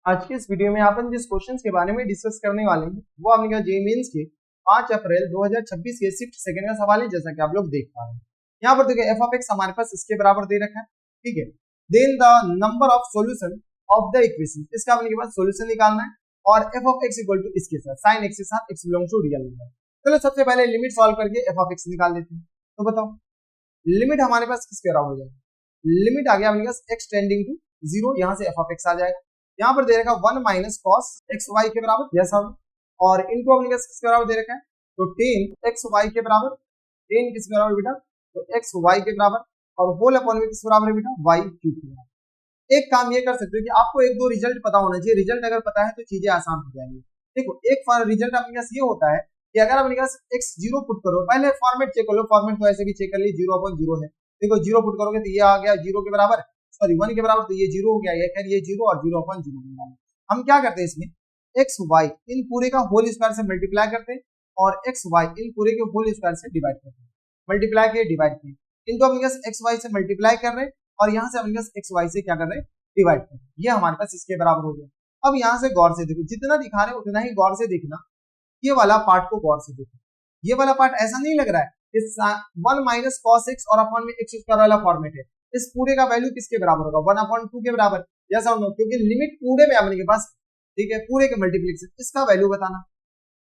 आज के इस वीडियो में अपन जिस क्वेश्चंस के बारे में डिस्कस करने वाले हैं वो आपने कहा जेईई मेंस के 5 अप्रैल 2026 के शिफ्ट सेकंड का सवाल है, जैसा कि आप लोग देख पा रहे हैं। यहाँ पर देखिए एफ ऑफ एक्स हमारे पास इसके बराबर दे रखा है, ठीक है। Then the number of solution of the equation, इसका अपने के पास सॉल्यूशन निकालना है और f of x equal to इसके साथ साइन एक्स के साथ x belongs to real number. चलो सबसे पहले लिमिट सॉल्व करके एफ ऑफ एक्स निकाल देते हैं। तो बताओ लिमिट हमारे पास किसके बराबर हो जाएगा, लिमिट आ गया अपने पास एक्स टेंडिंग टू 0, यहाँ से एफ ऑफ एक्स आ जाएगा। यहाँ पर दे रखा 1 माइनस कॉस एक्स वाई के बराबर, जैसा और इनको अपने किसके बराबर दे रखा है, तो tan एक्स वाई के बराबर, tan किसके बराबर बेटा, तो एक्स वाई के बराबर, और होल अपॉन में किसके बराबर है बेटा, वाई क्यूब के बराबर। एक काम ये कर सकते हो कि आपको एक दो रिजल्ट पता होना चाहिए, रिजल्ट अगर पता है तो चीजें आसान हो जाएंगी। देखो एक रिजल्ट अपने पास ये होता है कि अगर अपने पास एक्स 0 पुट करो, पहले फॉर्मेट चेक कर लो, फॉर्मेट तो ऐसे भी चेक कर ली 0/0 है। देखो 0 पुट करोगे तो ये आ गया 0 के बराबर, सॉरी 1 के बराबर, तो ये 0 हो गया, ये खैर ये 0 और 0/0। हम क्या करते हैं इसमें एक्स वाई इन पूरे का होल स्क्वायर से मल्टीप्लाई करते हैं और एक्स वाई इन पूरे के होल स्क्वायर से डिवाइड करते हैं, मल्टीप्लाई किए डिवाइड किए, इनको अपने पास एक्स वाई से मल्टीप्लाई कर रहे हैं और यहाँ से अपने पास एक्स वाई से क्या कर रहे हैं, डिवाइड कर रहे हैं। ये हमारे पास इसके बराबर हो गया। अब यहाँ से गौर से देखो, जितना दिखा रहे हैं उतना ही गौर से देखना, ये वाला पार्ट को गौर से देखो। ये वाला पार्ट ऐसा नहीं लग रहा है, 1 माइनस कॉस एक्स और अपॉन में एक्स स्क्वायर वाला फॉर्मेट है। इस पूरे का वैल्यू किसके बराबर होगा, 1/2 के बराबर, जैसा क्योंकि लिमिट पूरे में अपने के पास, ठीक है, पूरे के मल्टीप्लिकेशन, इसका वैल्यू बताना।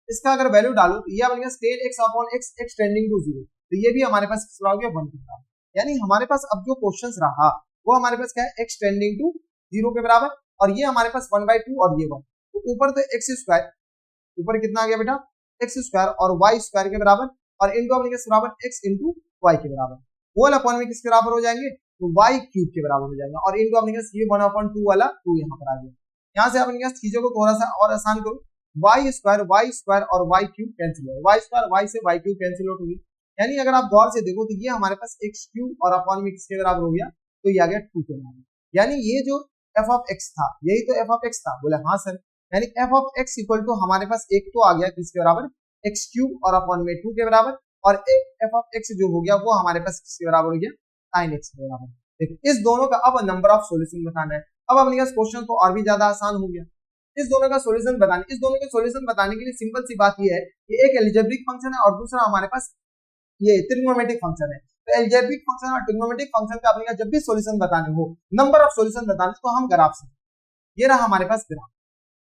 इसका अगर वैल्यू डालो तो ये अपने पास tan x upon x x tending to 0, तो ये भी हमारे पास किस बराबर हो गया, 1 के बराबर। यानी हमारे पास अब जो क्वेश्चंस रहा वो हमारे पास क्या है, x टेंडिंग टू 0 के बराबर, और ये हमारे पास 1/2 और ये 1, तो ऊपर तो x स्क्वायर, ऊपर कितना आ गया बेटा, x स्क्वायर और y स्क्वायर के बराबर, और इनको अपने किस बराबर, x इंटू y के बराबर, होल अपॉन में किसके बराबर हो जाएंगे, तो y क्यूब के बराबर हो जाएगा, और इनको अपने पास ये 1/2 वाला 2 यहाँ पर आ गया। यहाँ से अपने पास चीजों को थोड़ा सा और आसान करो, y स्क्वायर और y क्यूब कैंसिल हो, y स्क्वायर y से y क्यूब कैंसिल आउट हो गई। यानी अगर आप गौर से देखो तो ये हमारे पास x क्यूब और अपॉन में किसके बराबर हो गया, तो ये आ गया 2 के बराबर। यानी ये जो f ऑफ x था यही तो f ऑफ x था, बोले हाँ सर। यानी f of x equal to हमारे पास एक तो आ गया किसके बराबर, x क्यूब और अपॉन में 2 के बराबर, और f ऑफ x जो हो गया वो हमारे पास किसके बराबर हो गया, sin x के बराबर। देखो इस दोनों का अब नंबर ऑफ सॉल्यूशन बताना है। अब अपने पास क्वेश्चन तो और भी ज्यादा आसान हो गया। इस दोनों का सॉल्यूशन बताने, इस दोनों के सॉल्यूशन बताने के लिए सिंपल सी बात ये है कि एक अलजेब्रिक फंक्शन है और दूसरा हमारे पास ये ट्रिग्नोमेट्रिक फंक्शन है। तो अलजेब्रिक फंक्शन और ट्रिग्नोमेट्रिक फंक्शन का अपने जब भी सॉल्यूशन बताने हो, नंबर ऑफ सॉल्यूशन बताने, तो हम ग्राफ से, ये रहा हमारे पास ग्राफ,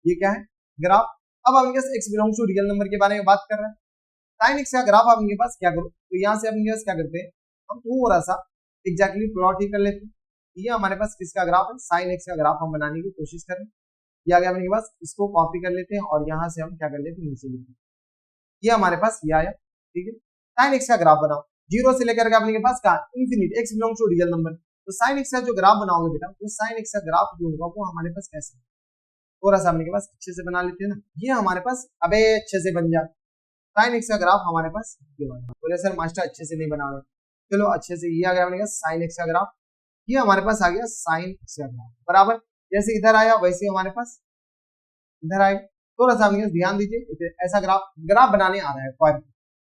ये क्या है, ग्राफ। अब अपने पास x belongs to real number के बारे में बात कर रहे हैं, sin x का ग्राफ अपने पास क्या करो, तो यहाँ से अपने पास क्या करते हैं, हम थोड़ा सा एग्जैक्टली प्लॉट ही कर लेते हैं। ये हमारे पास किसका ग्राफ है, sin x का ग्राफ हम बनाने की कोशिश करें। ये आ गया अपने पास, इसको कॉपी कर लेते हैं और यहाँ से हम क्या कर लेते हैं, नीचे लिखते हैं। ये हमारे पास ये आया, ठीक है। sin x का ग्राफ बनाओ 0 से लेकर के अपने पास कहाँ, infinite, x belongs to real number. तो sin x का जो ग्राफ बनाओगे बेटा, तो sin x का ग्राफ जो होगा वो हमारे पास कैसे, थोड़ा सा अपने पास अच्छे से बना लेते हैं ना। ये हमारे पास अबे अच्छे से बन जाए, sin x का ग्राफ हमारे पास ये बना। बोले सर मास्टर अच्छे से नहीं बना रहे, चलो अच्छे से, ये आ गया अपने पास sin x का ग्राफ, ये हमारे पास आ गया sin x का ग्राफ बराबर, जैसे इधर आया वैसे हमारे पास इधर आएगा। थोड़ा सा अपने ध्यान दीजिए, ऐसा ग्राफ बनाने आ रहा है पॉइंट,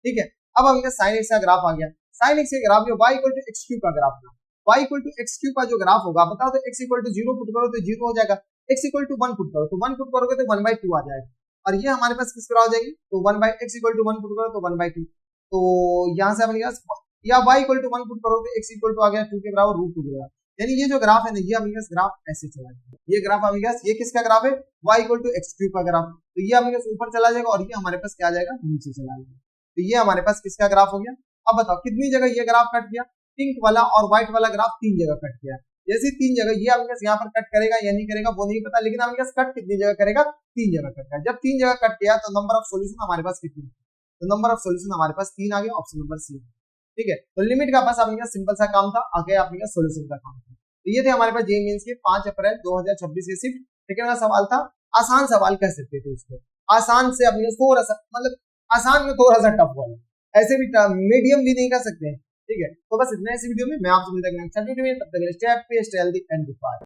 ठीक है। अब अपने sin x का ग्राफ आ गया, sin x के ग्राफ में y equal to x cube का ग्राफ था, y equal to x cube का जो ग्राफ होगा बताओ, तो x इक्वल टू 0 पुट करो तो 0 हो जाएगा, x इक्वल टू 1 पुट करो तो 1 पुट करोगे तो 1/2 आ जाएगा, और ये हमारे पास किस तरह हो जाएगी, तो 1/x इक्वल टू 1 पुट करो तो 1/2, तो यहाँ से अपने पास, या y इक्वल टू 1 पुट करो तो x इक्वल टू आ गया 2 के बराबर √2 के बराबर। यानी ये जो ग्राफ है ना, ये अपने पास ग्राफ ऐसे चला जाएगा, ये ग्राफ अपने पास, ये किसका ग्राफ है, y equal to x cube का ग्राफ, तो ये अपने पास ऊपर चला जाएगा और ये हमारे पास क्या आ जाएगा, नीचे चला जाएगा। तो ये हमारे पास किसका ग्राफ हो गया। अब बताओ कितनी जगह ये ग्राफ कट गया, पिंक वाला और व्हाइट वाला ग्राफ 3 जगह कट गया। जैसे 3 जगह ये अपने पास यहाँ पर कट करेगा या नहीं करेगा वो नहीं पता, लेकिन अपने पास कट कितनी जगह करेगा, 3 जगह कट करेगा। जब 3 जगह कट किया तो नंबर ऑफ सॉल्यूशन हमारे पास कितनी, तो नंबर ऑफ सॉल्यूशन हमारे पास 3 आ गया, ऑप्शन नंबर सी, ठीक है। तो लिमिट का बस अपने पास सिंपल सा काम था, आगे अपने पास सॉल्यूशन का काम था। तो ये थे हमारे पास जेईई मेंस के 5 अप्रैल 2026 के शिफ्ट सेकंड का सवाल था। आसान सवाल कह सकते थे उसको, आसान से अपने थोड़ा सा, मतलब आसान में थोड़ा सा टफ वाला, ऐसे भी मीडियम भी नहीं कर सकते हैं, ठीक है। तो बस इतना इस वीडियो में, मैं आपसे मिलता हूं नेक्स्ट वीडियो में, तब तक stay happy, stay healthy and good bye.